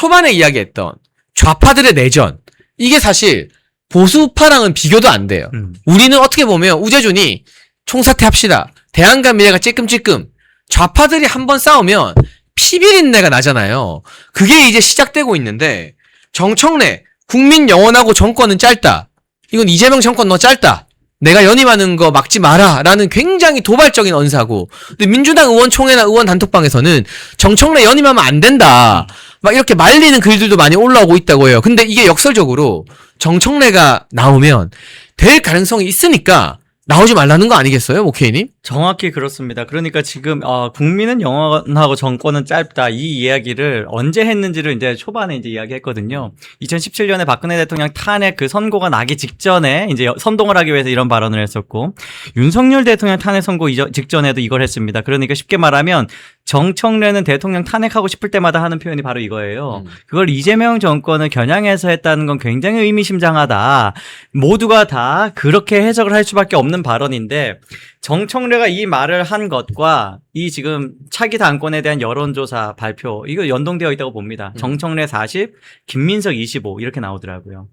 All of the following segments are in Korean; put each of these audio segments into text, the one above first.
초반에 이야기했던 좌파들의 내전, 이게 사실 보수파랑은 비교도 안 돼요. 우리는 어떻게 보면 우재준이 총사퇴합시다, 대안과 미래가 찔끔찔끔, 좌파들이 한번 싸우면 피비린내가 나잖아요. 그게 이제 시작되고 있는데, 정청래 국민 영원하고 정권은 짧다, 이건 이재명 정권 너 짧다, 내가 연임하는 거 막지 마라 라는 굉장히 도발적인 언사고, 근데 민주당 의원총회나 의원 단톡방에서는 정청래 연임하면 안 된다 막 이렇게 말리는 글들도 많이 올라오고 있다고 해요. 근데 이게 역설적으로 정청래가 나오면 될 가능성이 있으니까 나오지 말라는 거 아니겠어요, 오케이님? 정확히 그렇습니다. 그러니까 지금 국민은 영원하고 정권은 짧다, 이 이야기를 언제 했는지를 이제 초반에 이제 이야기했거든요. 2017년에 박근혜 대통령 탄핵 그 선고가 나기 직전에 이제 선동을 하기 위해서 이런 발언을 했었고, 윤석열 대통령 탄핵 선고 직전에도 이걸 했습니다. 그러니까 쉽게 말하면 정청래는 대통령 탄핵하고 싶을 때마다 하는 표현이 바로 이거예요. 그걸 이재명 정권을 겨냥해서 했다는 건 굉장히 의미심장하다. 모두가 다 그렇게 해석을 할 수밖에 없는 발언인데, 정청래가 이 말을 한 것과 이 지금 차기 당권에 대한 여론조사 발표, 이거 연동되어 있다고 봅니다. 정청래 40, 김민석 25 이렇게 나오더라고요.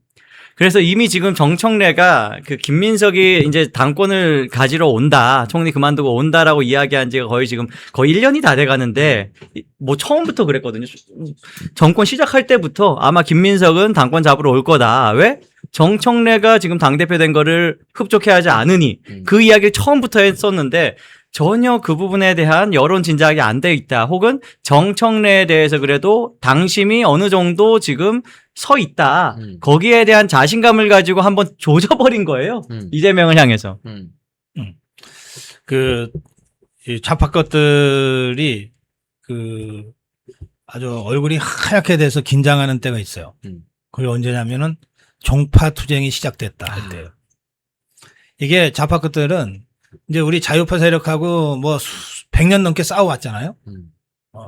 그래서 이미 지금 정청래가 그 김민석이 이제 당권을 가지러 온다, 총리 그만두고 온다라고 이야기한 지가 거의 1년이 다 돼 가는데, 뭐 처음부터 그랬거든요. 정권 시작할 때부터 아마 김민석은 당권 잡으러 올 거다. 왜? 정청래가 지금 당대표 된 거를 흡족해하지 않으니, 그 이야기를 처음부터 했었는데 전혀 그 부분에 대한 여론 진작이 안 돼 있다, 혹은 정청래에 대해서 그래도 당심이 어느 정도 지금 서 있다, 거기에 대한 자신감을 가지고 한번 조져버린 거예요. 이재명을 향해서. 이 좌파 것들이 아주 얼굴이 하얗게 돼서 긴장하는 때가 있어요. 그게 언제냐면은 종파 투쟁이 시작됐다 할 때요. 이게 좌파 것들은 이제 우리 자유파 세력하고 뭐 100년 넘게 싸워왔잖아요.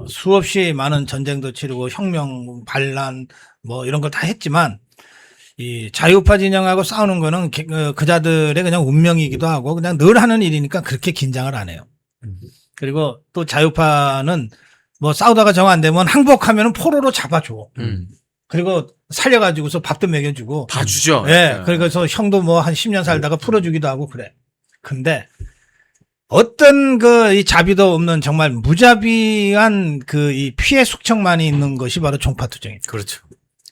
수없이 많은 전쟁도 치르고 혁명, 반란 뭐 이런 걸 다 했지만, 이 자유파 진영하고 싸우는 거는 그자들의 그냥 운명이기도 하고 그냥 늘 하는 일이니까 그렇게 긴장을 안 해요. 그리고 또 자유파는 뭐 싸우다가 정 안 되면 항복하면 포로로 잡아줘. 그리고 살려가지고서 밥도 먹여주고. 다 주죠. 예. 그래서 형도 뭐 한 10년 살다가 풀어주기도 하고 그래. 근데 어떤 이 자비도 없는 정말 무자비한 이 피해 숙청만이 있는 것이 바로 종파투쟁이에요. 그렇죠.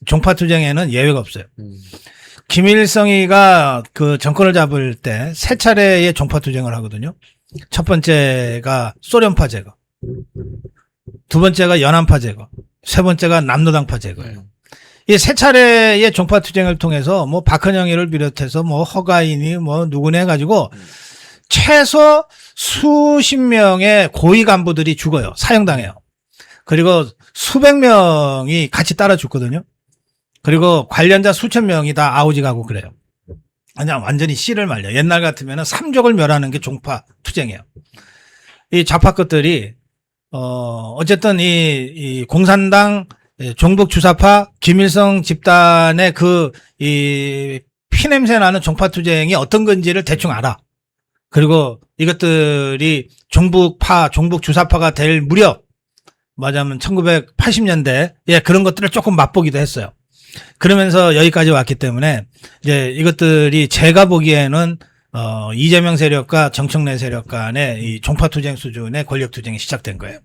종파투쟁에는 예외가 없어요. 김일성이가 정권을 잡을 때 세 차례의 종파투쟁을 하거든요. 첫 번째가 소련파 제거, 두 번째가 연안파 제거, 세 번째가 남로당파 제거예요. 이 세 차례의 종파투쟁을 통해서 뭐 박헌영이를 비롯해서 뭐 허가인이 뭐 누구네 해가지고 최소 수십 명의 고위 간부들이 죽어요. 사형당해요. 그리고 수백 명이 같이 따라 죽거든요. 그리고 관련자 수천 명이 다 아우지 가고 그래요. 그냥 완전히 씨를 말려. 옛날 같으면은 삼족을 멸하는 게 종파 투쟁이에요. 이 좌파 것들이 어쨌든 이 공산당 종북 주사파 김일성 집단의 이 피냄새 나는 종파 투쟁이 어떤 건지를 대충 알아. 그리고 이것들이 종북파, 종북 주사파가 될 무렵, 맞아면 1980년대 그런 것들을 조금 맛보기도 했어요. 그러면서 여기까지 왔기 때문에 이제 이것들이 제가 보기에는 이재명 세력과 정청래 세력 간의 이 종파투쟁 수준의 권력투쟁이 시작된 거예요.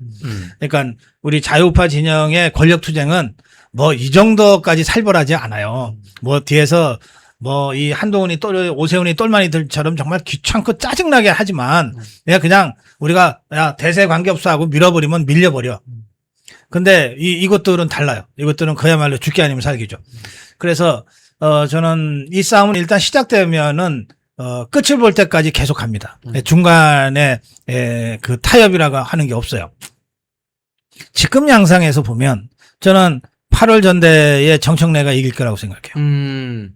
그러니까 우리 자유파 진영의 권력투쟁은 뭐 이 정도까지 살벌하지 않아요. 뭐 뒤에서 뭐 이 한동훈이 오세훈이 똘마니들처럼 정말 귀찮고 짜증나게 하지만 그냥 우리가 대세 관계없어 하고 밀어버리면 밀려버려. 근데 이것들은 달라요. 이것들은 그야말로 죽기 아니면 살기죠. 그래서 저는 이 싸움은 일단 시작되면은 끝을 볼 때까지 계속합니다. 중간에 그 타협이라고 하는 게 없어요. 지금 양상에서 보면 저는 8월 전대에 정청래가 이길 거라고 생각해요.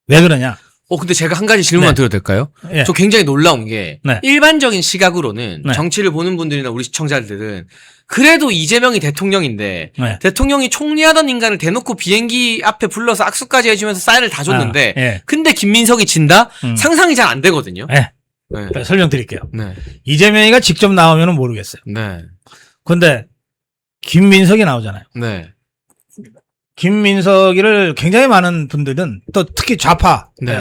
왜 그러냐? 근데 제가 한 가지 질문만 드려도 될까요? 예. 저 굉장히 놀라운 게, 네. 일반적인 시각으로는 네. 정치를 보는 분들이나 우리 시청자들은 그래도 이재명이 대통령인데, 네. 대통령이 총리하던 인간을 대놓고 비행기 앞에 불러서 악수까지 해주면서 사인을 다 줬는데, 예. 근데 김민석이 진다? 상상이 잘 안 되거든요. 네. 네. 설명드릴게요. 네. 이재명이가 직접 나오면 모르겠어요. 네. 근데 김민석이 나오잖아요. 네. 김민석이를 굉장히 많은 분들은 또 특히 좌파 네.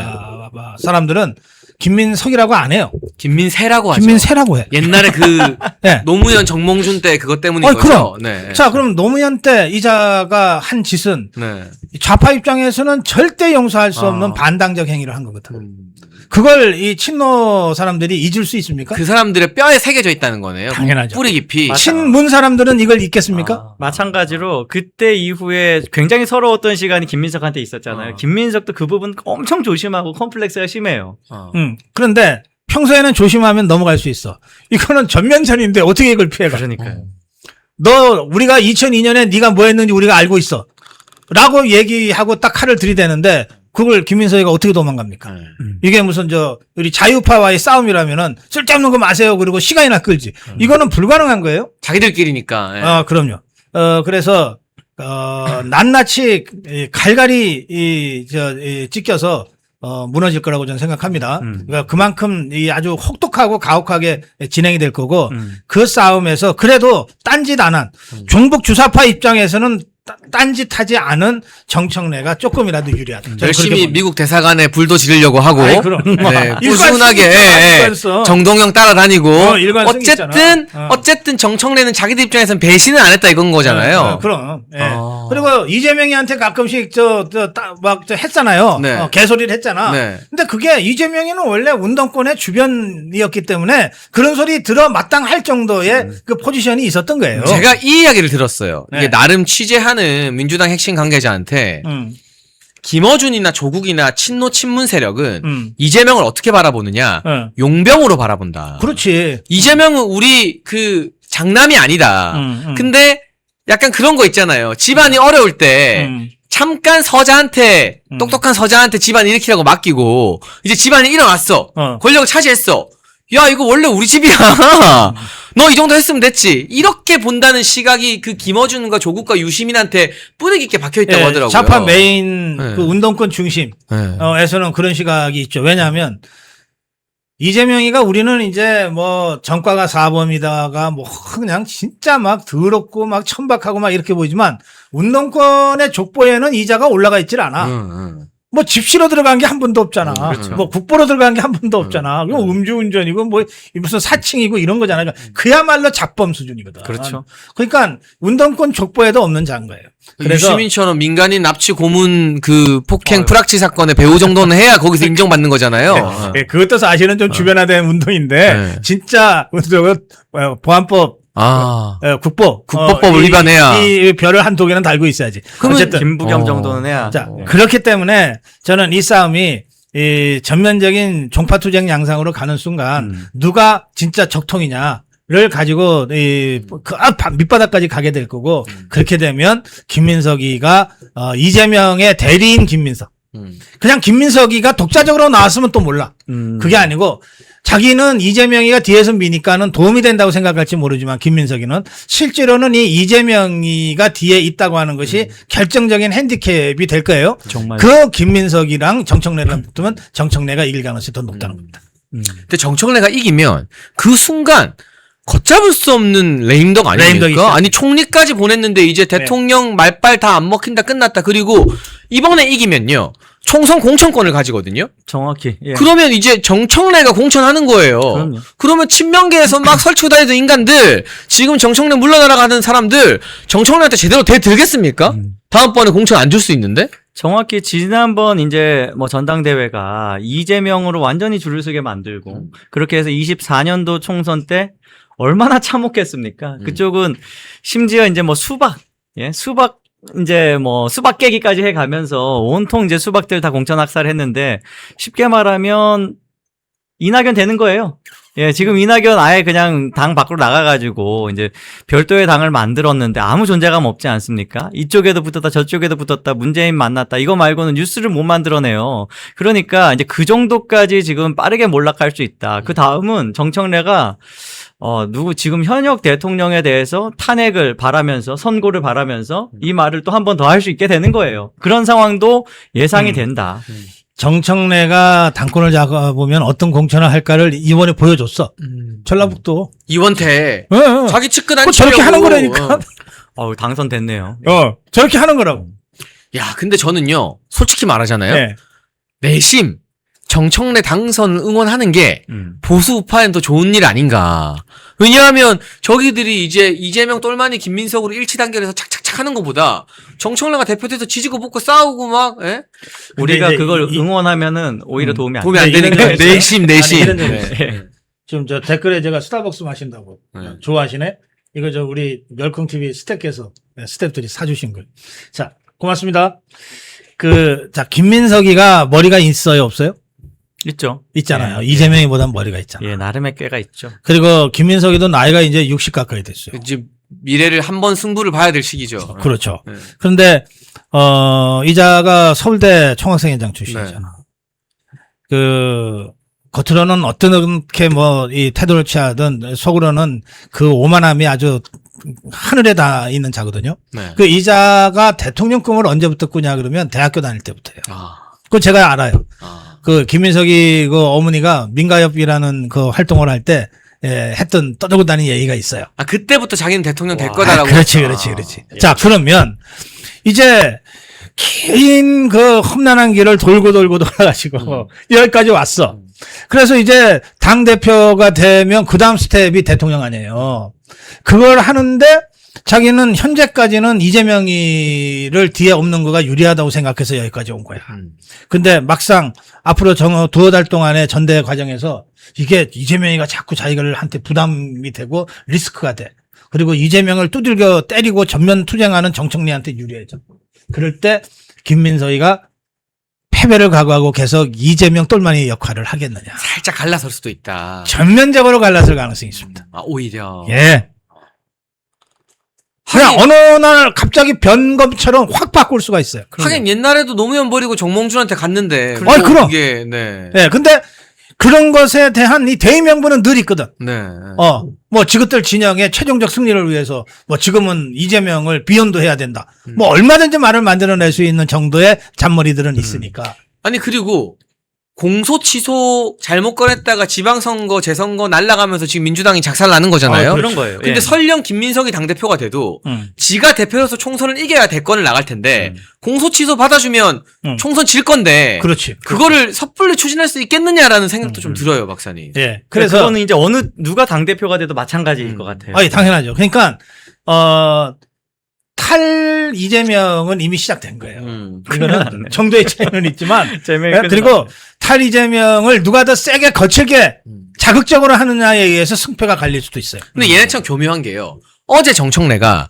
사람들은 김민석이라고 안 해요. 김민세라고 하죠. 김민세라고 해. 옛날에 그 네. 노무현 정몽준 때 그것 때문인 거죠. 그럼. 네. 자, 그럼 노무현 때 이자가 한 짓은 네. 좌파 입장에서는 절대 용서할 수 없는 반당적 행위를 한 거거든. 그걸 이 친노 사람들이 잊을 수 있습니까? 그 사람들의 뼈에 새겨져 있다는 거네요. 당연하죠. 뿌리 깊이. 친문 사람들은 이걸 잊겠습니까? 마찬가지로 그때 이후에 굉장히 서러웠던 시간이 김민석한테 있었잖아요. 김민석도 그 부분 엄청 조심하고 컴플렉스가 심해요. 그런데 평소에는 조심하면 넘어갈 수 있어. 이거는 전면전인데 어떻게 이걸 피해가? 그러니까요. 너 우리가 2002년에 네가 뭐 했는지 우리가 알고 있어. 라고 얘기하고 딱 칼을 들이대는데 그걸 김민석이가 어떻게 도망갑니까? 이게 무슨 우리 자유파와의 싸움이라면은 쓸데없는 거 마세요. 그리고 시간이나 끌지. 이거는 불가능한 거예요. 자기들끼리니까. 예. 그럼요. 그래서 낱낱이 갈갈이 찢겨서 무너질 거라고 저는 생각합니다. 그러니까 그만큼 이 아주 혹독하고 가혹하게 진행이 될 거고 그 싸움에서 그래도 딴짓 안 한 종북 주사파 입장에서는 딴짓하지 않은 정청래가 조금이라도 유리하다. 열심히 미국 대사관에 불도 지르려고 하고, 아이, 그럼. 네, 일관성이 꾸준하게 있잖아, 일관성. 정동영 따라다니고, 일관성이 어쨌든 정청래는 자기들 입장에서는 배신은 안 했다 이건 거잖아요. 그럼. 예. 그리고 이재명이한테 가끔씩 했잖아요. 네. 개소리를 했잖아. 네. 근데 그게 이재명이는 원래 운동권의 주변이었기 때문에 그런 소리 들어 마땅할 정도의 그 포지션이 있었던 거예요. 제가 이 이야기를 들었어요. 네. 이게 나름 취재하는 민주당 핵심 관계자한테 김어준이나 조국이나 친노 친문 세력은 이재명을 어떻게 바라보느냐? 용병으로 바라본다. 그렇지. 이재명은 우리 그 장남이 아니다. 근데 약간 그런 거 있잖아요. 집안이 어려울 때 잠깐 서자한테 똑똑한 서자한테 집안 일으키라고 맡기고 이제 집안이 일어났어. 권력을 차지했어. 야, 이거 원래 우리 집이야. 너 이 정도 했으면 됐지. 이렇게 본다는 시각이 그 김어준과 조국과 유시민한테 뿌리 깊게 박혀있다고 하더라고요. 좌파 메인 네. 그 운동권 중심에서는 그런 시각이 있죠. 왜냐하면 이재명이가 우리는 이제 뭐 전과가 사범이다가 뭐 그냥 진짜 막 더럽고 막 천박하고 막 이렇게 보이지만 운동권의 족보에는 이자가 올라가 있질 않아. 뭐 집시로 들어간 게 한 번도 없잖아. 그렇죠. 뭐 국보로 들어간 게 한 번도 없잖아. 이거 음주운전이고 뭐 무슨 사칭이고 이런 거잖아요. 그야말로 잡범 수준이거든. 그렇죠. 그러니까 운동권 족보에도 없는 자인 거예요. 그래서 유시민처럼 민간인 납치 고문 그 폭행 프락치 사건의 배우 정도는 해야 거기서 인정받는 거잖아요. 네, 그것도 사실은 좀 주변화된 운동인데 네. 진짜 보안법 국보법을 위반해야. 이 별을 한 두 개는 달고 있어야지. 그러면 어쨌든 김부겸 정도는 해야. 자 그렇기 때문에 저는 이 싸움이 이 전면적인 종파투쟁 양상으로 가는 순간 누가 진짜 적통이냐를 가지고 밑바닥까지 가게 될 거고 그렇게 되면 김민석이가 이재명의 대리인 김민석. 그냥 김민석이가 독자적으로 나왔으면 또 몰라. 그게 아니고 자기는 이재명이가 뒤에서 미니까는 도움이 된다고 생각할지 모르지만 김민석이는 실제로는 이 이재명이가 뒤에 있다고 하는 것이 결정적인 핸디캡이 될 거예요. 정말. 그 김민석이랑 정청래랑 붙으면 정청래가 이길 가능성이 더 높다는 겁니다. 근데 정청래가 이기면 그 순간 걷잡을 수 없는 레임덕 레임덕이 있어요. 아닙니까? 아니 총리까지 보냈는데 이제 대통령 말빨 다 안 먹힌다 끝났다. 그리고 이번에 이기면요. 총선 공천권을 가지거든요. 정확히. 예. 그러면 이제 정청래가 공천하는 거예요. 그럼요. 그러면 친명계에서 막 설치고 다니던 인간들, 지금 정청래 물러나라 가는 사람들, 정청래한테 제대로 대들겠습니까? 다음번에 공천 안 줄 수 있는데? 정확히 지난번 이제 뭐 전당대회가 이재명으로 완전히 줄을 서게 만들고 그렇게 해서 24년도 총선 때 얼마나 참혹했습니까? 그쪽은 심지어 이제 뭐 수박 이제 뭐 수박 깨기까지 해가면서 온통 이제 수박들 다 공천 학살했는데 쉽게 말하면 이낙연 되는 거예요. 예, 지금 이낙연 아예 그냥 당 밖으로 나가가지고 이제 별도의 당을 만들었는데 아무 존재감 없지 않습니까? 이쪽에도 붙었다 저쪽에도 붙었다 문재인 만났다 이거 말고는 뉴스를 못 만들어내요. 그러니까 이제 그 정도까지 지금 빠르게 몰락할 수 있다. 그 다음은 정청래가 지금 현역 대통령에 대해서 탄핵을 바라면서 선고를 바라면서 이 말을 또 한 번 더 할 수 있게 되는 거예요. 그런 상황도 예상이 된다. 정청래가 당권을 잡아보면 어떤 공천을 할까를 이번에 보여줬어. 전라북도. 이원태. 예. 자기 측근 안 뭐 저렇게 치려고. 하는 거라니까. 당선됐네요. 저렇게 하는 거라고. 야, 근데 저는요, 솔직히 말하잖아요. 네. 내심 정청래 당선 응원하는 게 보수 우파엔 더 좋은 일 아닌가. 왜냐하면 저기들이 이제 이재명 똘마니 김민석으로 일치 단결해서 착착착 하는 것보다 정청래가 대표돼서 지지고 볶고 싸우고 막, 예? 우리가 이제 그걸 응원하면은 오히려 도움이 안 도움이 안 네, 이런 되니까 거 내심. 아니, 이런 거 네. 있어요. 지금 저 댓글에 제가 스타벅스 마신다고 네. 좋아하시네? 이거 저 우리 열콩TV 스태프께서, 스태프들이 사주신 거예요. 자, 고맙습니다. 자, 김민석이가 머리가 있어요, 없어요? 있죠. 있잖아요. 예, 이재명이보단 머리가 있잖아요. 예, 나름의 꾀가 있죠. 그리고 김민석이도 나이가 이제 60 가까이 됐어요. 이제 미래를 한번 승부를 봐야 될 시기죠. 그렇죠. 네. 그런데, 이자가 서울대 총학생회장 출신이잖아. 겉으로는 어떻게 이 태도를 취하든 속으로는 그 오만함이 아주 하늘에 닿아 있는 자거든요. 네. 그 이자가 대통령 꿈을 언제부터 꾸냐 그러면 대학교 다닐 때부터예요. 아, 그거 제가 알아요. 아. 김민석이 그 어머니가 민가협이라는 그 활동을 할 때 했던 떠들고 다니는 얘기가 있어요. 아, 그때부터 자기는 대통령 될 와, 거다라고. 그렇지. 예. 자, 그러면 이제 긴 그 험난한 길을 돌고 돌아가시고 여기까지 왔어. 그래서 이제 당대표가 되면 그 다음 스텝이 대통령 아니에요. 그걸 하는데 자기는 현재까지는 이재명이를 뒤에 없는 거가 유리하다고 생각해서 여기까지 온 거야. 근데 막상 앞으로 두어 달 동안의 전대 과정에서 이게 이재명이가 자꾸 자기들한테 부담이 되고 리스크가 돼. 그리고 이재명을 두들겨 때리고 전면 투쟁하는 정청래한테 유리해져. 그럴 때 김민석이가 패배를 각오하고 계속 이재명 똘마니 역할을 하겠느냐. 살짝 갈라설 수도 있다. 전면적으로 갈라설 가능성이 있습니다. 아, 오히려. 예. 그냥 어느 날 갑자기 변검처럼 확 바꿀 수가 있어요. 하긴 옛날에도 노무현 버리고 정몽준한테 갔는데. 아니, 그럼. 이게, 네. 예, 근데 그런 것에 대한 이 대의 명분은 늘 있거든. 네. 뭐 지그들 진영의 최종적 승리를 위해서 뭐 지금은 이재명을 비연도해야 된다. 뭐 얼마든지 말을 만들어낼 수 있는 정도의 잔머리들은 있으니까. 아니, 그리고 공소 취소 잘못 꺼냈다가 지방선거, 재선거 날라가면서 지금 민주당이 작살나는 거잖아요. 그런 거예요. 근데 예. 설령 김민석이 당대표가 돼도 지가 대표로서 총선을 이겨야 대권을 나갈 텐데 공소 취소 받아주면 총선 질 건데 그렇지. 그거를 섣불리 추진할 수 있겠느냐라는 생각도 좀 들어요, 박사님. 예. 그래서 그래서 그거는 이제 누가 당대표가 돼도 마찬가지일 것 같아요. 아니 당연하죠. 그러니까 탈 이재명은 이미 시작된 거예요. 큰일 이거는 났네. 정도의 차이는 있지만 재명이 예? 끝났네. 그리고 탈 이재명을 누가 더 세게 거칠게 자극적으로 하느냐에 의해서 승패가 갈릴 수도 있어요. 근데 얘네 참 교묘한 게요. 어제 정청래가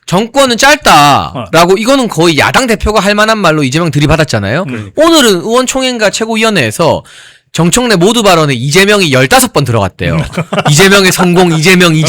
정권은 짧다라고 이거는 거의 야당 대표가 할 만한 말로 이재명 들이받았잖아요. 오늘은 의원총회인가 최고위원회에서 정청래 모두 발언에 이재명이 15번 들어갔대요. 이재명의 성공, 이재명. 이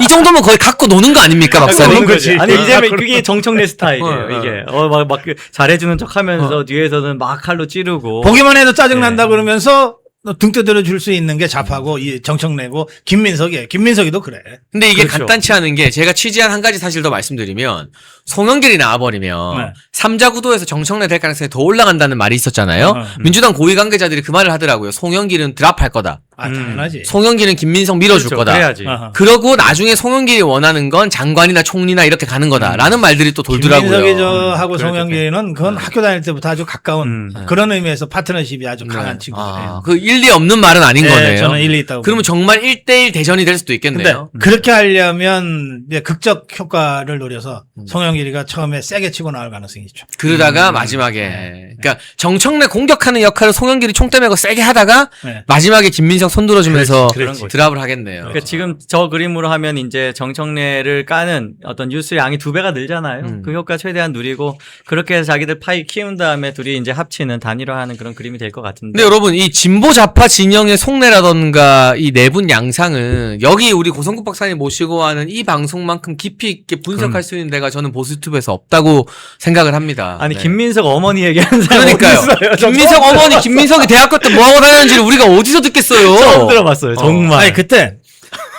정도면 거의 갖고 노는 거 아닙니까, 박사님? 노는 거지. 아니 아, 이재명 그게 정청래 스타일이에요. 어, 이게 막 잘해주는 척하면서 뒤에서는 막 칼로 찌르고. 보기만 해도 짜증난다 그러면서 등 떠들어 줄 수 있는 게 좌파고 이 정청래고 김민석이에요. 김민석이도 그래. 근데 이게 그렇죠. 간단치 않은 게 제가 취재한 한 가지 사실 더 말씀드리면 송영길이 나와버리면 네. 삼자 구도에서 정청래 될 가능성이 더 올라간다는 말이 있었잖아요. 민주당 고위 관계자들이 그 말을 하더라고요. 송영길은 드랍할 거다. 당연하지. 송영길은 김민석 밀어줄 그렇죠. 거다. 그래야지. 아하. 그러고 나중에 송영길이 원하는 건 장관이나 총리나 이렇게 가는 거다라는 말들이 또 돌더라고요. 김민석이 저하고 그럴 송영길은 그건 학교 다닐 때부터 아주 가까운 그런 의미에서 파트너십이 아주 강한 친구예요. 그 일리 없는 말은 아닌 거네요. 저는 일리 있다고. 그러면 정말 1대1 대전이 될 수도 근데 있겠네요. 그렇게 하려면 이제 극적 효과를 노려서 송영길이가 처음에 세게 치고 나올 가능성이 있죠. 그러다가 마지막에 그러니까 정청래 공격하는 역할을 송영길이 총대 메고 세게 하다가 네. 마지막에 김민석 손들어주면서 그런 거지. 드랍을 하겠네요. 그러니까 지금 저 그림으로 하면 이제 정청래를 까는 어떤 뉴스 양이 2배가 늘잖아요. 그 효과 최대한 누리고 그렇게 해서 자기들 파이 키운 다음에 둘이 이제 합치는 단일화하는 그런 그림이 될 것 같은데. 근데 여러분 이 진보 좌파 진영의 속내라던가 이 내분 양상은 여기 우리 고성국 박사님 모시고 하는 이 방송만큼 깊이 있게 분석할 수 있는 데가 저는 보수 유튜브에서 없다고 생각을 합니다. 아니 네. 김민석 어머니 얘기하는 사람 그러니까요. 어디 있어요? 저 김민석 처음 어머니 김민석이 대학교 때 뭐하고 다녔는지를 우리가 어디서 듣겠어요. 처음 들어봤어요. 정말. 아니 그때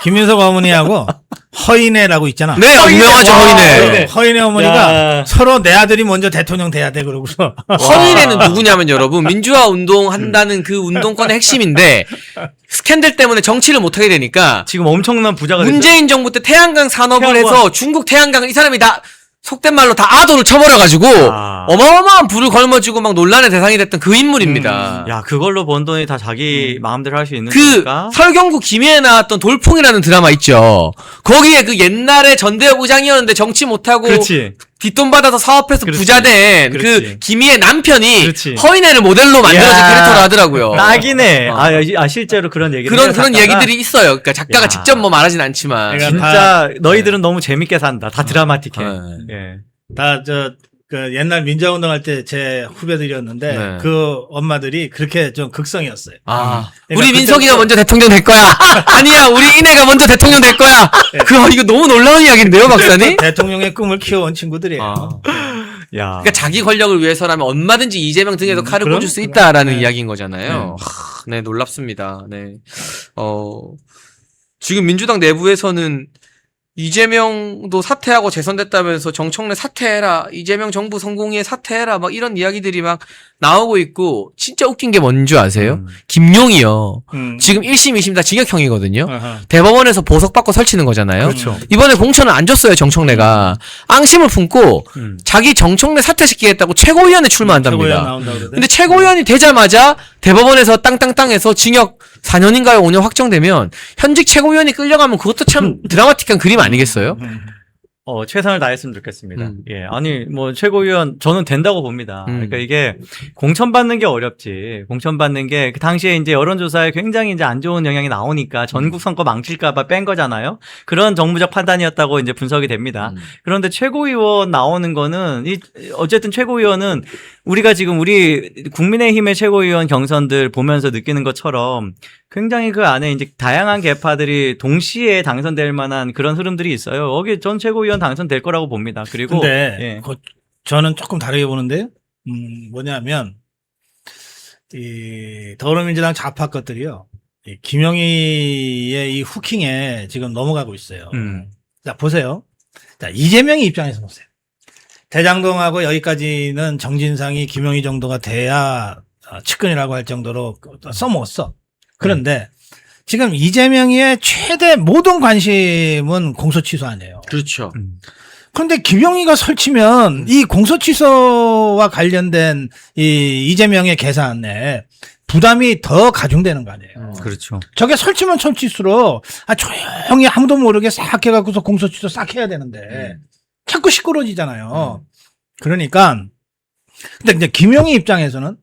김민석 어머니하고 허인애라고 있잖아. 네, 유명하죠, 허인애. 허인애 어머니가 야. 서로 내 아들이 먼저 대통령 돼야 돼 그러고서 허인애는 누구냐면 여러분 민주화 운동 한다는 그 운동권의 핵심인데 스캔들 때문에 정치를 못하게 되니까 지금 엄청난 부자가 됐어요. 문재인 정부 때 태양광 산업을 태양광. 해서 중국 태양광을 이 사람이 다 속된 말로 다 아도를 쳐버려가지고 아. 어마어마한 불을 걸머쥐고 막 논란의 대상이 됐던 그 인물입니다. 야, 그걸로 번 돈이 다 자기 마음대로 할 수 있는 그 거니까. 설경구 김해에 나왔던 돌풍이라는 드라마 있죠. 거기에 그 옛날에 전대협 의장이었는데 정치 못하고 그렇지. 뒷돈 받아서 사업해서 그렇지. 부자 된 그 그렇지. 김희의 남편이 그렇지. 허인애를 모델로 만들어진 야. 캐릭터를 하더라고요. 딱이네. 실제로 그런 얘기를 그런 해요, 그런 작가가? 얘기들이 있어요. 그러니까 작가가 야. 직접 뭐 말하진 않지만 내가 진짜 너희들은 너무 재밌게 산다. 다 드라마틱해. 네. 예. 다 그 옛날 민주화운동 할 때 제 후배들이었는데 네. 그 엄마들이 그렇게 좀 극성이었어요. 아, 그러니까 우리 민석이가 그때부터- 먼저 대통령 될 거야. 아니야, 우리 이내가 먼저 대통령 될 거야. 이거 너무 놀라운 이야기인데요, 박사님? 대통령의 꿈을 키워온 친구들이에요. 아. 야. 그러니까 자기 권력을 위해서라면 얼마든지 이재명 등에도 칼을 그럼, 꽂을 수 그럼. 있다라는 네. 이야기인 거잖아요. 네, 놀랍습니다. 네. 지금 민주당 내부에서는 이재명도 사퇴하고 재선됐다면서 정청래 사퇴해라, 이재명 정부 성공위에 사퇴해라, 막 이런 이야기들이 막 나오고 있고, 진짜 웃긴 게 뭔지 아세요? 김용이요. 지금 1심, 2심 다 징역형이거든요. 아하. 대법원에서 보석받고 설치는 거잖아요. 그렇죠. 이번에 공천을 안 줬어요, 정청래가. 앙심을 품고 자기 정청래 사퇴시키겠다고 최고위원회 출마한답니다. 최고위원 나온다 그러대. 근데 최고위원이 되자마자 대법원에서 땅땅땅에서 징역 4년인가요? 5년 확정되면 현직 최고위원이 끌려가면 그것도 참 드라마틱한 그림 아니겠어요? 최선을 다했으면 좋겠습니다. 음. 예. 아니, 뭐, 최고위원, 저는 된다고 봅니다. 음. 그러니까 이게, 공천받는 게 어렵지. 공천받는 게, 그 당시에 이제 여론조사에 굉장히 이제 안 좋은 영향이 나오니까 전국 선거 망칠까봐 뺀 거잖아요. 그런 정무적 판단이었다고 이제 분석이 됩니다. 그런데 최고위원 나오는 거는, 어쨌든 최고위원은 우리가 지금 우리 국민의힘의 최고위원 경선들 보면서 느끼는 것처럼 굉장히 그 안에 이제 다양한 계파들이 동시에 당선될 만한 그런 흐름들이 있어요. 여기 전 최고위원 당선될 거라고 봅니다. 그리고 근데 예. 저는 조금 다르게 보는데요. 뭐냐면 이 더불어민주당 좌파 것들이요. 이 김영희의 이 후킹에 지금 넘어가고 있어요. 자, 보세요. 자, 이재명의 입장에서 보세요. 대장동하고 여기까지는 정진상이 김영희 정도가 돼야 측근이라고 할 정도로 써먹었어. 그런데 지금 이재명의 최대 모든 관심은 공소 취소 아니에요. 그렇죠. 그런데 김영희가 설치면 이 공소 취소와 관련된 이 이재명의 계산에 부담이 더 가중되는 거 아니에요. 그렇죠. 저게 설치면 설치수록 조용히 아무도 모르게 싹 해갖고서 공소 취소 싹 해야 되는데 자꾸 시끄러지잖아요. 그러니까 근데 이제 김영희 입장에서는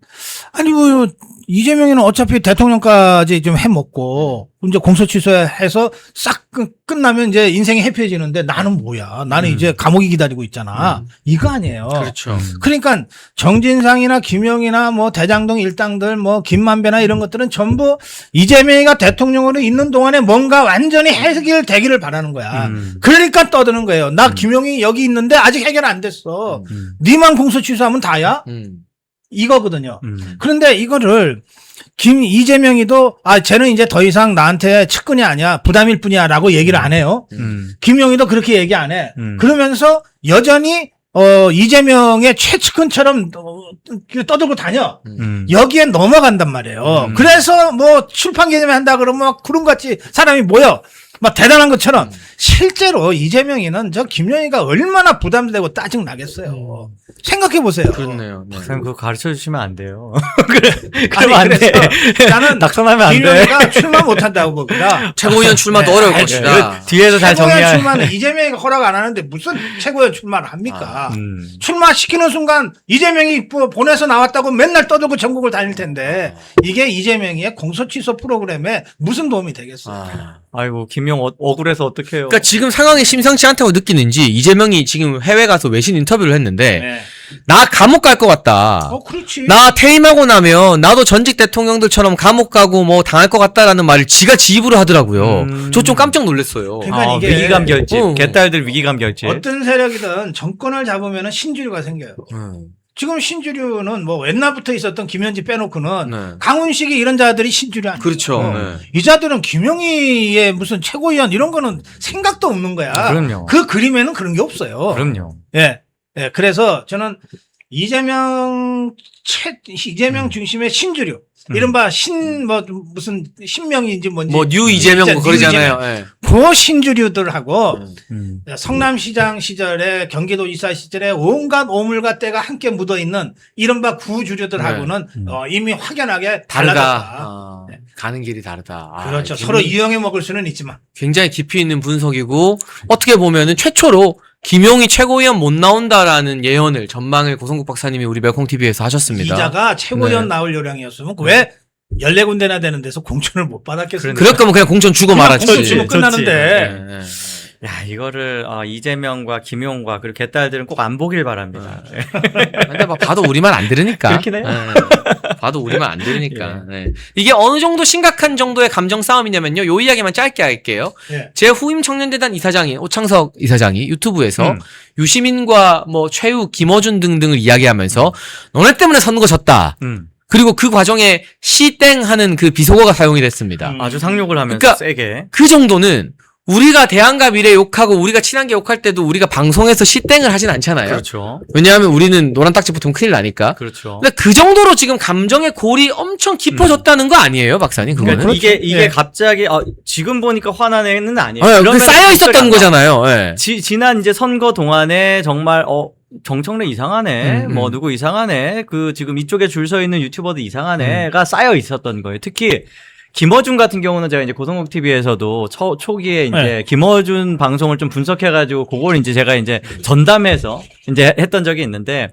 아니 뭐 이재명이는 어차피 대통령까지 좀 해먹고 이제 공소 취소해서 싹 끝나면 이제 인생이 해피해지는데 나는 뭐야? 나는 이제 감옥이 기다리고 있잖아. 이거 아니에요. 그렇죠. 그러니까 정진상이나 김영이나 뭐 대장동 일당들 뭐 김만배나 이런 것들은 전부 이재명이가 대통령으로 있는 동안에 뭔가 완전히 해결되기를 바라는 거야. 그러니까 떠드는 거예요. 나 김영이 여기 있는데 아직 해결 안 됐어. 니만 공소 취소하면 다야? 이거거든요. 그런데 이거를 이재명이도 쟤는 이제 더 이상 나한테 측근이 아니야 부담일 뿐이야라고 얘기를 안 해요. 김영희도 그렇게 얘기 안 해. 그러면서 여전히 이재명의 최측근처럼 떠들고 다녀. 여기에 넘어간단 말이에요. 그래서 뭐 출판 개념에 한다 그러면 막 구름같이 사람이 모여. 막 대단한 것처럼 실제로 이재명이는 저 김영희가 얼마나 부담되고 짜증 나겠어요. 생각해 보세요. 그렇네요. 네. 박사님 그거 가르쳐 주시면 안 돼요. 아니, 안 돼. 그래서 나는 낙선하면 안 돼. 김영희가 출마 못한다고 봅니다. 최고위원 출마도 네, 어려울 알죠. 것이다. 뒤에서 잘 최고위원 정리할. 출마는 이재명이가 허락 안 하는데 무슨 최고위원 출마를 합니까? 음. 출마시키는 순간 이재명이 보내서 나왔다고 맨날 떠들고 전국을 다닐 텐데 이게 이재명의 공소취소 프로그램에 무슨 도움이 되겠어요? 아이고 김용 억울해서 어떡해요. 그러니까 지금 상황이 심상치 않다고 느끼는지 이재명이 지금 해외 가서 외신 인터뷰를 했는데 네. 나 감옥 갈 것 같다. 그렇지. 나 퇴임하고 나면 나도 전직 대통령들처럼 감옥 가고 뭐 당할 것 같다라는 말을 지가 지 입으로 하더라고요. 저 좀 깜짝 놀랐어요. 그러니까 이게 위기감 결집. 개딸들 위기감 결집. 어떤 세력이든 정권을 잡으면 신주의가 생겨요. 지금 신주류는 뭐 옛날부터 있었던 김현지 빼놓고는 네. 강훈식이 이런 자들이 신주류 아니에요. 그렇죠. 네. 이 자들은 김용희의 무슨 최고위원 이런 거는 생각도 없는 거야. 그럼요. 그 그림에는 그런 게 없어요. 그럼요. 예. 예. 그래서 저는 이재명 중심의 신주류. 이른바 무슨 신명인지 뭔지. 뭐 뉴 이재명 뭐 그러잖아요. 예. 그 신주류들하고 음. 성남시장 시절에 경기도지사 시절에 온갖 오물과 때가 함께 묻어있는 이른바 구주류들하고는 이미 확연하게 다르다. 달라졌다. 네. 가는 길이 다르다. 그렇죠. 굉장히- 서로 이용해 먹을 수는 있지만. 굉장히 깊이 있는 분석이고 어떻게 보면은 최초로 김용희 최고위원 못 나온다라는 예언을 전망을 고성국 박사님이 우리 멸콩 TV에서 하셨습니다. 이자가 최고위원 네. 나올 요량이었으면 왜 14군데나 되는 데서 공천을 못 받았겠습니까? 그럴 거면 그냥 공천 주고 말았지. 공천 주면 끝나는데. 네, 네. 야, 이거를 이재명과 김용과 그리고 개딸들은 꼭 안 보길 바랍니다. 네. 근데 막 봐도 우리 말 안 들으니까. 그렇긴 해요. 네. 봐도 우리 말 안 들으니까. 네. 이게 어느 정도 심각한 정도의 감정 싸움이냐면요. 요 이야기만 짧게 할게요. 네. 제 후임 청년재단 이사장인 오창석 이사장이 유튜브에서 유시민과 뭐 최우, 김어준 등등을 이야기하면서 너네 때문에 선거 졌다. 그리고 그 과정에 시땡 하는 그 비속어가 사용이 됐습니다. 아주 상욕을 하면서 그러니까 세게. 그 정도는 우리가 대한과 미래 욕하고 우리가 친한 게 욕할 때도 우리가 방송에서 시땡을 하진 않잖아요. 그렇죠. 왜냐하면 우리는 노란 딱지 붙으면 큰일 나니까. 그렇죠. 근데 그 정도로 지금 감정의 골이 엄청 깊어졌다는 거 아니에요, 박사님? 그거는? 그러니까 이게 예. 갑자기 지금 보니까 화난 애는 아니에요. 그 그러면 쌓여 있었던 안 나. 거잖아요. 예. 지난 이제 선거 동안에 정말 정청래 이상하네, 뭐 누구 이상하네, 그 지금 이쪽에 줄 서 있는 유튜버도 이상하네가 쌓여 있었던 거예요. 특히 김어준 같은 경우는 제가 이제 고성국 TV에서도 초기에 이제 네. 김어준 방송을 좀 분석해가지고 그걸 이제 제가 이제 전담해서 이제 했던 적이 있는데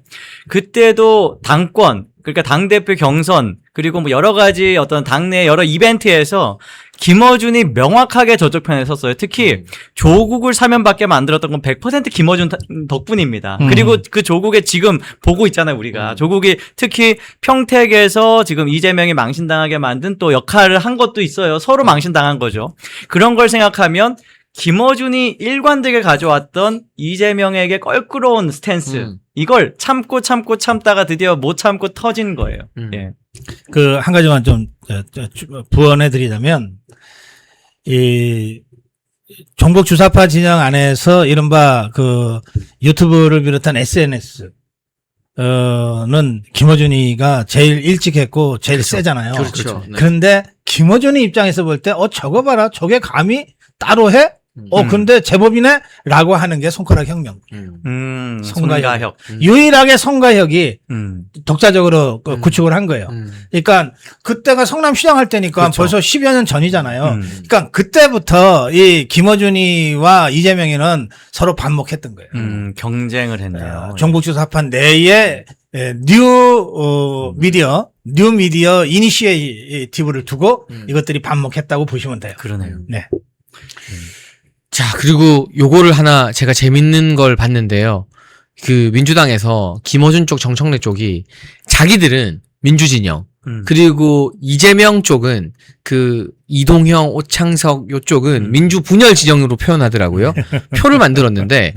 그때도 당권, 그러니까 당대표 경선 그리고 뭐 여러 가지 어떤 당내 여러 이벤트에서 김어준이 명확하게 저쪽 편에 섰어요. 특히 조국을 사면받게 만들었던 건 100% 김어준 덕분입니다. 그리고 그 조국에 지금 보고 있잖아요, 우리가. 조국이 특히 평택에서 지금 이재명이 망신당하게 만든 또 역할을 한 것도 있어요. 서로 망신당한 거죠. 그런 걸 생각하면 김어준이 일관되게 가져왔던 이재명에게 껄끄러운 스탠스 이걸 참다가 드디어 못 참고 터진 거예요. 예. 그 한 가지만 좀 부언해 드리자면 이 종북 주사파 진영 안에서 이른바 그 유튜브를 비롯한 SNS 는 김어준이가 제일 일찍 했고 제일 세잖아요. 그렇죠. 네. 그런데 김어준이 입장에서 볼 때 저거 봐라. 저게 감히 따로 해? 근데 제법이네? 라고 하는 게 손가락 혁명. 손가혁. 유일하게 손가혁이 음. 독자적으로 구축을 한 거예요. 그러니까 그때가 성남시장 할 때니까 그렇죠. 벌써 10여 년 전이잖아요. 그러니까 그때부터 이 김어준이와 이재명이는 서로 반목했던 거예요. 경쟁을 했네요. 종북주사파 내에 뉴 미디어 이니시에이티브를 두고 이것들이 반목했다고 보시면 돼요. 그러네요. 네. 자, 그리고 요거를 하나 제가 재밌는 걸 봤는데요. 그 민주당에서 김어준 쪽, 정청래 쪽이 자기들은 민주진영, 그리고 이재명 쪽은 그 이동형, 오창석 요쪽은 민주 분열 진영으로 표현하더라고요. 표를 만들었는데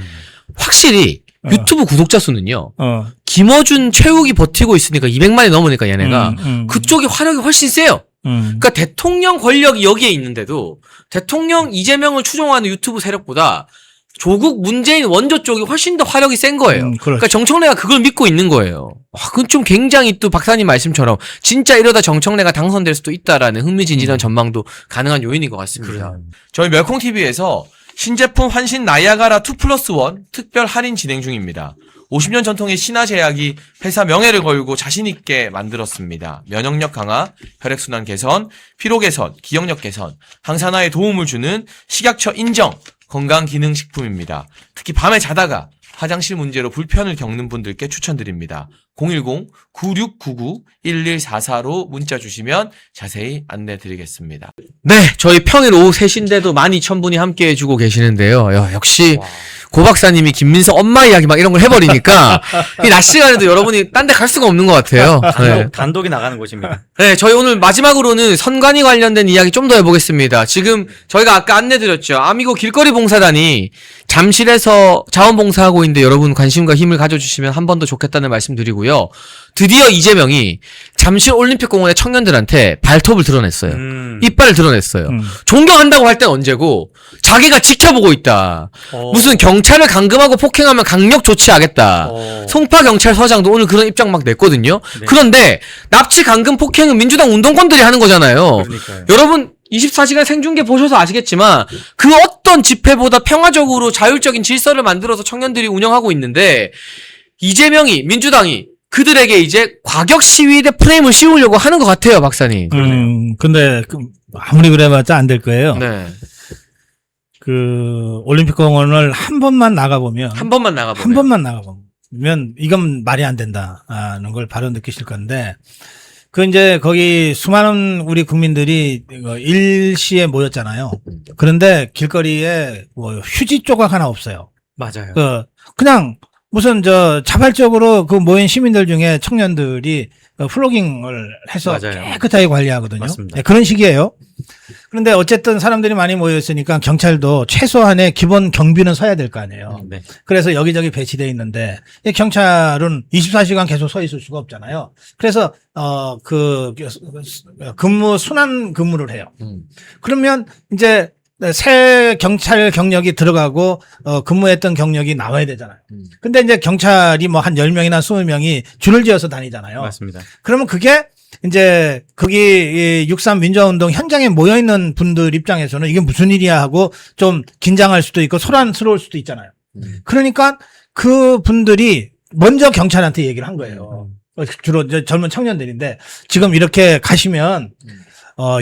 확실히 유튜브 구독자 수는요. 김어준 최욱이 버티고 있으니까 200만이 넘으니까 얘네가 그쪽이 화력이 훨씬 세요. 그러니까 대통령 권력이 여기에 있는데도 대통령 이재명을 추종하는 유튜브 세력보다 조국 문재인 원조 쪽이 훨씬 더 화력이 센 거예요. 그렇죠. 그러니까 정청래가 그걸 믿고 있는 거예요. 그건 좀 굉장히 또 박사님 말씀처럼 진짜 이러다 정청래가 당선될 수도 있다라는 흥미진진한 전망도 가능한 요인인 것 같습니다. 저희 멸콩TV에서 신제품 환신 나이아가라 2+1 특별 할인 진행 중입니다. 50년 전통의 신화 제약이 회사 명예를 걸고 자신있게 만들었습니다. 면역력 강화, 혈액순환 개선, 피로 개선, 기억력 개선, 항산화에 도움을 주는 식약처 인정 건강기능식품입니다. 특히 밤에 자다가 화장실 문제로 불편을 겪는 분들께 추천드립니다. 010-9699-1144로 문자 주시면 자세히 안내 드리겠습니다. 네, 저희 평일 오후 3시인데도 12,000분이 함께 해주고 계시는데요. 역시 고 박사님이 김민석 엄마 이야기 막 이런 걸 해버리니까 이 낮 시간에도 여러분이 딴 데 갈 수가 없는 것 같아요. 네. 단독이 나가는 곳입니다. 네, 저희 오늘 마지막으로는 선관위 관련된 이야기 좀 더 해보겠습니다. 지금 저희가 아까 안내드렸죠. 아미고 길거리 봉사단이 잠실에서 자원봉사하고 있는데 여러분 관심과 힘을 가져주시면 한 번 더 좋겠다는 말씀 드리고요. 하고요. 드디어 이재명이 잠실 올림픽공원의 청년들한테 발톱을 드러냈어요. 이빨을 드러냈어요. 존경한다고 할 땐 언제고 자기가 지켜보고 있다. 무슨 경찰을 감금하고 폭행하면 강력 조치하겠다. 송파 경찰서장도 오늘 그런 입장 막 냈거든요. 네. 그런데 납치 감금 폭행은 민주당 운동권들이 하는 거잖아요. 그러니까요. 여러분 24시간 생중계 보셔서 아시겠지만 그 어떤 집회보다 평화적으로 자율적인 질서를 만들어서 청년들이 운영하고 있는데 이재명이 민주당이 그들에게 이제 과격 시위대 프레임을 씌우려고 하는 것 같아요, 박사님. 근데 아무리 그래봤자 안 될 거예요. 네. 그 올림픽 공원을 한 번만 나가보면 한 번만 나가보면. 한 번만 나가보면 이건 말이 안 된다는 걸 바로 느끼실 건데 그 이제 거기 수많은 우리 국민들이 일시에 모였잖아요. 그런데 길거리에 뭐 휴지 조각 하나 없어요. 맞아요. 그냥 무슨 자발적으로 그 모인 시민들 중에 청년들이 플로깅을 해서 맞아요. 깨끗하게 관리하거든요. 맞습니다. 네, 그런 식이에요. 그런데 어쨌든 사람들이 많이 모여 있으니까 경찰도 최소한의 기본 경비는 서야 될 거 아니에요. 네. 그래서 여기저기 배치돼 있는데 이 경찰은 24시간 계속 서 있을 수가 없잖아요. 그래서 순환 근무를 해요. 그러면 이제 새 경찰 경력이 들어가고 근무했던 경력이 나와야 되잖아요. 근데 이제 경찰이 뭐 한 10명이나 20명이 줄을 지어서 다니잖아요. 맞습니다. 그러면 그게 이제 거기 6.3 민주화운동 현장에 모여 있는 분들 입장에서는 이게 무슨 일이야 하고 좀 긴장할 수도 있고 소란스러울 수도 있잖아요. 그러니까 그 분들이 먼저 경찰한테 얘기를 한 거예요. 주로 이제 젊은 청년들인데 지금 이렇게 가시면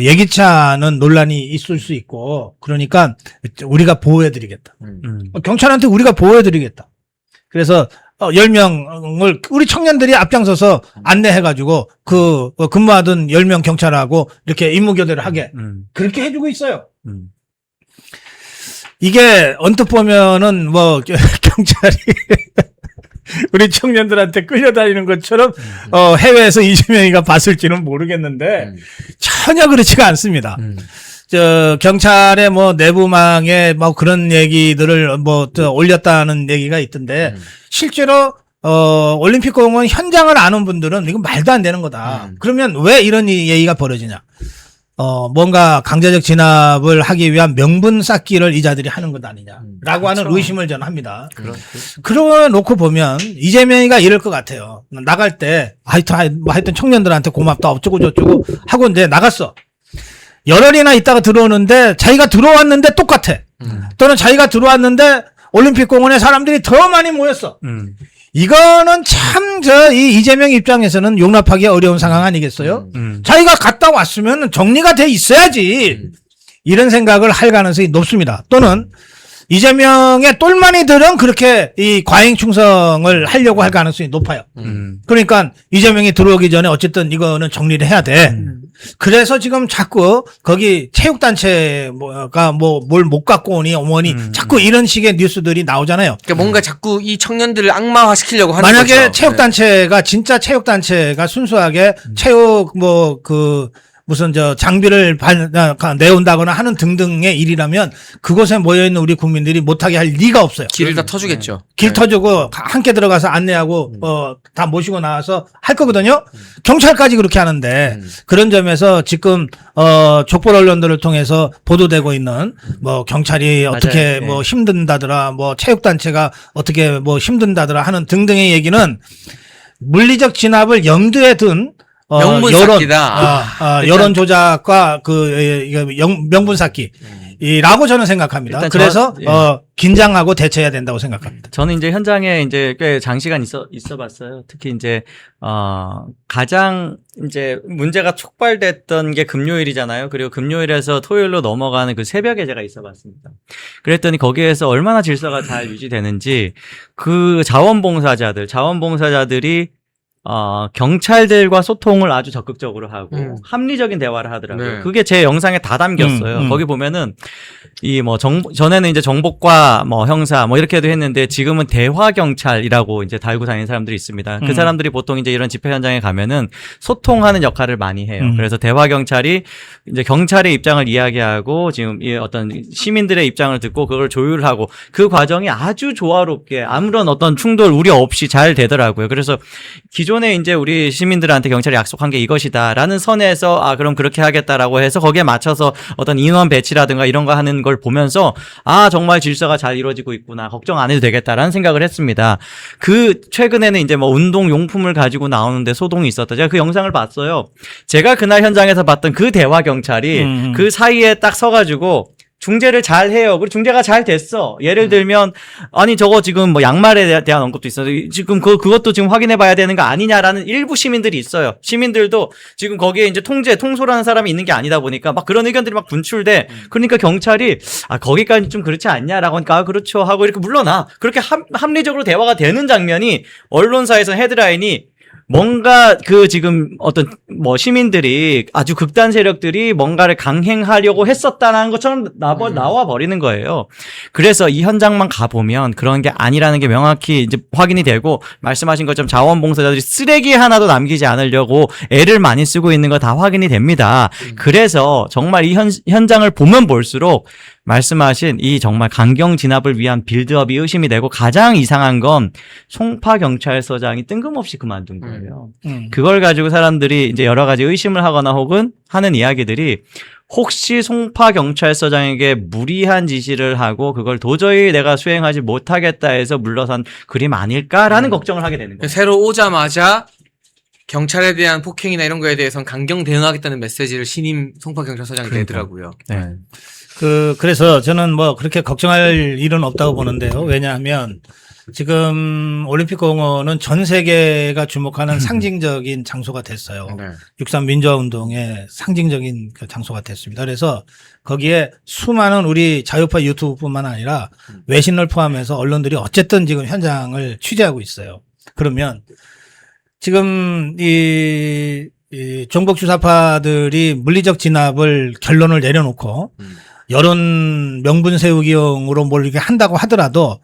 예기치 않은 논란이 있을 수 있고 그러니까 우리가 보호해드리겠다. 경찰한테 우리가 보호해드리겠다. 그래서 10명을 우리 청년들이 앞장서서 안내해가지고 근무하던 10명 경찰하고 이렇게 임무교대를 하게 그렇게 해주고 있어요. 이게 언뜻 보면은 뭐 경찰이 우리 청년들한테 끌려다니는 것처럼 해외에서 이재명이가 봤을지는 모르겠는데 전혀 그렇지가 않습니다. 경찰의 뭐 내부망에 뭐 그런 얘기들을 올렸다는 얘기가 있던데 실제로 올림픽 공원 현장을 아는 분들은 이건 말도 안 되는 거다. 그러면 왜 이런 얘기가 벌어지냐? 뭔가 강제적 진압을 하기 위한 명분 쌓기를 이 자들이 하는 것 아니냐라고 하는 의심을 저는 합니다. 그러고 놓고 보면 이재명이가 이럴 것 같아요. 나갈 때 하여튼 청년들한테 고맙다 어쩌고 저쩌고 하고 이제 나갔어. 열흘이나 있다가 들어오는데 자기가 들어왔는데 똑같아. 또는 자기가 들어왔는데 올림픽 공원에 사람들이 더 많이 모였어. 이거는 참 이 이재명 입장에서는 용납하기 어려운 상황 아니겠어요? 자기가 갔다 왔으면 정리가 돼 있어야지. 이런 생각을 할 가능성이 높습니다. 또는 이재명의 똘마니들은 그렇게 이 과잉 충성을 하려고 할 가능성이 높아요. 그러니까 이재명이 들어오기 전에 어쨌든 이거는 정리를 해야 돼. 그래서 지금 자꾸 거기 체육단체가 뭘 못 갖고 오니 어머니 자꾸 이런 식의 뉴스들이 나오잖아요. 그러니까 뭔가 자꾸 이 청년들을 악마화시키려고 하는 만약에 거죠. 체육단체가 진짜 체육단체가 순수하게 체육 무슨 장비를 내온다거나 하는 등등의 일이라면 그곳에 모여있는 우리 국민들이 못하게 할 리가 없어요. 길을 다 터주겠죠. 길 터주고 함께 들어가서 안내하고 다 모시고 나와서 할 거거든요. 경찰까지 그렇게 하는데 그런 점에서 지금 족보 언론들을 통해서 보도되고 있는 뭐 경찰이 어떻게 맞아요. 뭐 힘든다더라 뭐 체육단체가 어떻게 뭐 힘든다더라 하는 등등의 얘기는 물리적 진압을 염두에 둔 명분 쌓기다. 여론 조작과 명분 쌓기. 라고 저는 생각합니다. 일단 그래서 예. 긴장하고 대처해야 된다고 생각합니다. 저는 이제 현장에 이제 꽤 장시간 있어 봤어요. 특히 이제 가장 이제 문제가 촉발됐던 게 금요일이잖아요. 그리고 금요일에서 토요일로 넘어가는 그 새벽에 제가 있어 봤습니다. 그랬더니 거기에서 얼마나 질서가 잘 유지되는지 그 자원봉사자들이 경찰들과 소통을 아주 적극적으로 하고 합리적인 대화를 하더라고요. 네. 그게 제 영상에 다 담겼어요. 거기 보면은 전에는 이제 정복과 뭐 형사 뭐 이렇게도 했는데 지금은 대화 경찰이라고 이제 달고 다니는 사람들이 있습니다. 그 사람들이 보통 이제 이런 집회 현장에 가면은 소통하는 역할을 많이 해요. 그래서 대화 경찰이 이제 경찰의 입장을 이야기하고 지금 이 어떤 시민들의 입장을 듣고 그걸 조율하고 그 과정이 아주 조화롭게 아무런 어떤 충돌 우려 없이 잘 되더라고요. 그래서 기존에 이제 우리 시민들한테 경찰이 약속한 게 이것이다라는 선에서 아 그럼 그렇게 하겠다라고 해서 거기에 맞춰서 어떤 인원 배치라든가 이런 거 하는 걸 보면서 아 정말 질서가 잘 이루어지고 있구나 걱정 안 해도 되겠다라는 생각을 했습니다. 그 최근에는 이제 뭐 운동 용품을 가지고 나오는데 소동이 있었다. 제가 그 영상을 봤어요. 제가 그날 현장에서 봤던 그 대화 경찰이 그 사이에 딱 서가지고 중재를 잘 해요. 그리고 중재가 잘 됐어. 예를 들면 아니 저거 지금 뭐 양말에 대한 언급도 있어요. 지금 그것도 지금 확인해 봐야 되는 거 아니냐라는 일부 시민들이 있어요. 시민들도 지금 거기에 이제 통솔하는 사람이 있는 게 아니다 보니까 막 그런 의견들이 막 분출돼. 그러니까 경찰이 아 거기까지 좀 그렇지 않냐라고 하니까 아 그렇죠 하고 이렇게 물러나. 그렇게 합리적으로 대화가 되는 장면이 언론사에서 헤드라인이 뭔가 그 지금 어떤 뭐 시민들이 아주 극단 세력들이 뭔가를 강행하려고 했었다는 것처럼 나와 버리는 거예요. 그래서 이 현장만 가보면 그런 게 아니라는 게 명확히 이제 확인이 되고 말씀하신 것처럼 자원봉사자들이 쓰레기 하나도 남기지 않으려고 애를 많이 쓰고 있는 거 다 확인이 됩니다. 그래서 정말 이 현장을 보면 볼수록 말씀하신 이 정말 강경 진압을 위한 빌드업이 의심이 되고 가장 이상한 건 송파 경찰서장이 뜬금없이 그만둔 거예요. 그걸 가지고 사람들이 이제 여러 가지 의심을 하거나 혹은 하는 이야기들이 혹시 송파 경찰서장에게 무리한 지시를 하고 그걸 도저히 내가 수행하지 못하겠다 해서 물러선 그림 아닐까라는 걱정을 하게 되는 거예요. 새로 오자마자 경찰에 대한 폭행이나 이런 거에 대해서는 강경 대응하겠다는 메시지를 신임 송파경찰서장이 내더라고요. 네. 그래서 저는 뭐 그렇게 걱정할 일은 없다고 보는데요. 왜냐하면 지금 올림픽공원은 전 세계가 주목하는 상징적인 장소가 됐어요. 네. 6.3 민주화 운동의 상징적인 그 장소가 됐습니다. 그래서 거기에 수많은 우리 자유파 유튜브뿐만 아니라 외신을 포함해서 언론들이 어쨌든 지금 현장을 취재하고 있어요. 그러면 지금 이 종북 주사파들이 물리적 진압을 결론을 내려놓고 여론 명분 세우기용으로 뭘 이렇게 한다고 하더라도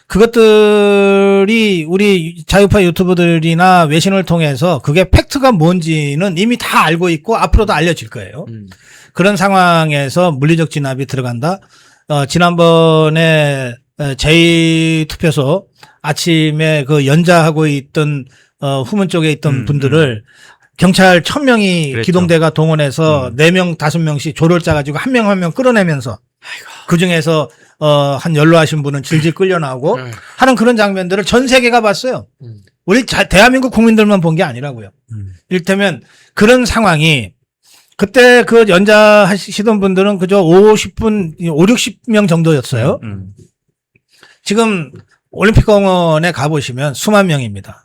그것들이 우리 자유파 유튜브들이나 외신을 통해서 그게 팩트가 뭔지는 이미 다 알고 있고 앞으로도 알려질 거예요. 그런 상황에서 물리적 진압이 들어간다. 지난번에 제2투표소 아침에 그 연자하고 있던 후문 쪽에 있던 분들을 경찰 1000명이 그랬죠. 기동대가 동원해서 4명, 5명씩 조를 짜가지고 한 명 한 명 끌어내면서 그 중에서 한 연로하신 분은 질질 끌려 나오고 하는 그런 장면들을 전 세계가 봤어요. 우리 대한민국 국민들만 본 게 아니라고요. 이를테면 그런 상황이 그때 그 연자하시던 분들은 그저 50분, 60명 정도였어요. 지금 올림픽공원에 가보시면 수만 명입니다.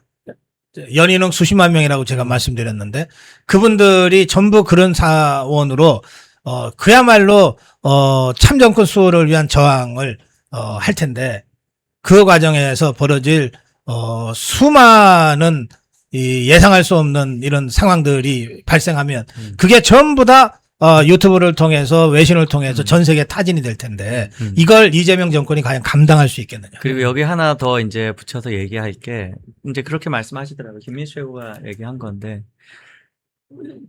연인은 수십만 명이라고 제가 말씀드렸는데 그분들이 전부 그런 사원으로 그야말로 참정권 수호를 위한 저항을 할 텐데 그 과정에서 벌어질 수많은 이 예상할 수 없는 이런 상황들이 발생하면 그게 전부 다 유튜브를 통해서 외신을 통해서 전 세계 타진이 될 텐데 이걸 이재명 정권이 과연 감당할 수 있겠느냐. 그리고 여기 하나 더 이제 붙여서 얘기할 게 이제 그렇게 말씀하시더라고요. 김민수 최고가 얘기한 건데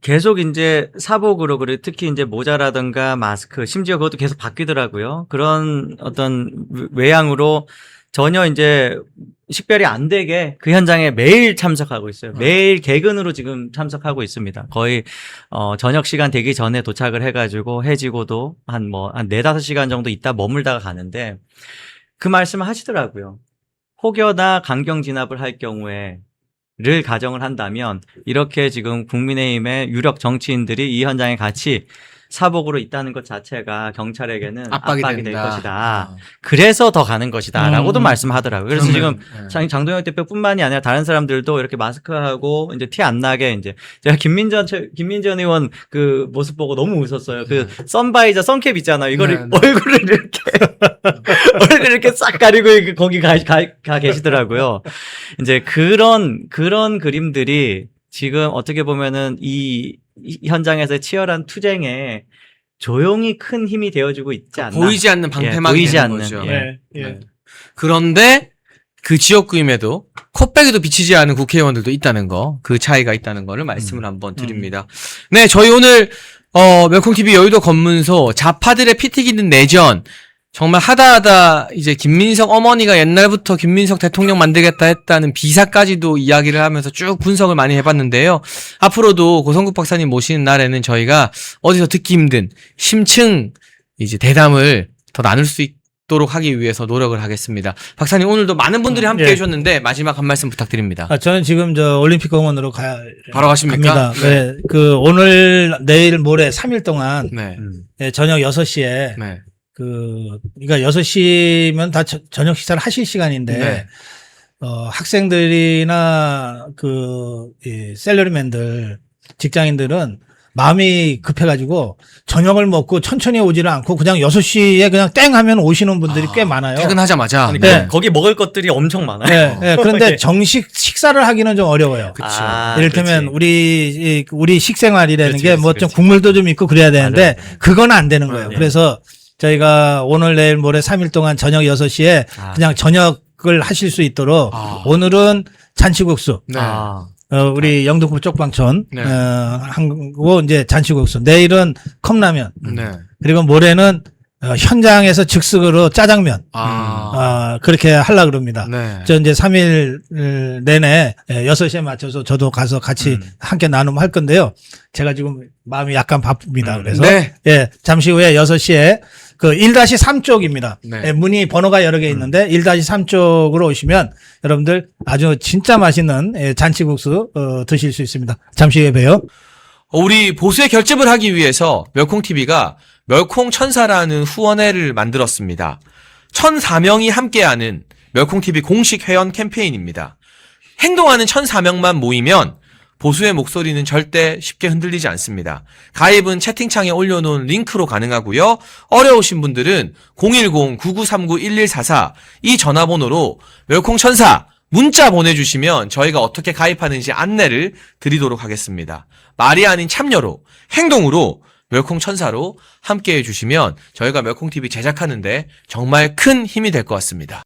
계속 이제 사복으로 그리고 특히 이제 모자라든가 마스크 심지어 그것도 계속 바뀌더라고요. 그런 어떤 외양으로 전혀 이제 식별이 안 되게 그 현장에 매일 참석하고 있어요. 매일 개근으로 지금 참석하고 있습니다. 거의 저녁 시간 되기 전에 도착을 해가지고 해지고도 한 4-5시간 정도 있다 머물다가 가는데 그 말씀을 하시더라고요. 혹여나 강경 진압을 할 경우에 를 가정을 한다면 이렇게 지금 국민의힘의 유력 정치인들이 이 현장에 같이 사복으로 있다는 것 자체가 경찰에게는 압박이 될 것이다. 그래서 더 가는 것이다. 라고도 말씀하더라고요. 그래서 지금 장동혁 대표뿐만이 아니라 다른 사람들도 이렇게 마스크하고 이제 티 안 나게 이제 제가 김민전 의원 그 모습 보고 너무 웃었어요. 그 선바이저 선캡 있잖아요. 이거를 얼굴을 이렇게 싹 가리고 거기 가 계시더라고요. 이제 그런 그림들이 지금 어떻게 보면은 이 현장에서의 치열한 투쟁에 조용히 큰 힘이 되어주고 있지 않나. 보이지 않는 방패막이 보이지 되는 않는, 거죠. 예. 그런데 그 지역구임에도 콧배기도 비치지 않은 국회의원들도 있다는 거, 그 차이가 있다는 거를 말씀을 한번 드립니다. 네, 저희 오늘 멜콩TV 여의도 검문소 좌파들의 피 튀기는 내전 정말 하다 이제 김민석 어머니가 옛날부터 김민석 대통령 만들겠다 했다는 비사까지도 이야기를 하면서 쭉 분석을 많이 해봤는데요. 앞으로도 고성국 박사님 모시는 날에는 저희가 어디서 듣기 힘든 심층 이제 대담을 더 나눌 수 있도록 하기 위해서 노력을 하겠습니다. 박사님 오늘도 많은 분들이 함께 예. 해주셨는데 마지막 한 말씀 부탁드립니다. 저는 지금 저 올림픽 공원으로 바로 가십니까? 갑니다. 네. 그 오늘 내일 모레 3일 동안 네. 네, 저녁 6시에 네. 그러니까 6시면 다 저녁 식사를 하실 시간인데 네. 학생들이나 이 셀러리맨들 직장인들은 마음이 급해가지고 저녁을 먹고 천천히 오지를 않고 그냥 6시에 그냥 땡 하면 오시는 분들이 꽤 많아요. 퇴근하자마자. 아니, 네. 거기 먹을 것들이 엄청 많아요. 네, 네. 그런데 정식 식사를 하기는 좀 어려워요. 그쵸. 이를테면 우리 식생활이라는 그치, 게 뭐 좀 그치. 국물도 좀 있고 그래야 되는데 맞아요. 그건 안 되는 거예요. 네. 그래서 저희가 오늘 내일 모레 3일 동안 저녁 6시에 그냥 저녁을 하실 수 있도록 오늘은 잔치국수 네. 우리 영등포 쪽방촌 네. 하고 이제 잔치국수 내일은 컵라면 네. 그리고 모레는 현장에서 즉석으로 짜장면 그렇게 하려고 그럽니다. 네. 저 이제 3일 내내 6시에 맞춰서 저도 가서 같이 함께 나눔 할 건데요. 제가 지금 마음이 약간 바쁩니다. 그래서 네. 예, 잠시 후에 6시에 그 1-3 쪽입니다. 네. 예, 문이 번호가 여러 개 있는데 1-3 쪽으로 오시면 여러분들 아주 진짜 맛있는 잔치국수 드실 수 있습니다. 잠시 후에 봬요. 우리 보수의 결집을 하기 위해서 멸콩TV가 멸콩천사라는 후원회를 만들었습니다. 1,004명이 함께하는 멸콩TV 공식 회원 캠페인입니다. 행동하는 1,004명만 모이면 보수의 목소리는 절대 쉽게 흔들리지 않습니다. 가입은 채팅창에 올려놓은 링크로 가능하고요. 어려우신 분들은 010-9939-1144 이 전화번호로 멸콩천사 문자 보내주시면 저희가 어떻게 가입하는지 안내를 드리도록 하겠습니다. 말이 아닌 참여로 행동으로 멸콩천사로 함께해 주시면 저희가 멸콩TV 제작하는데 정말 큰 힘이 될 것 같습니다.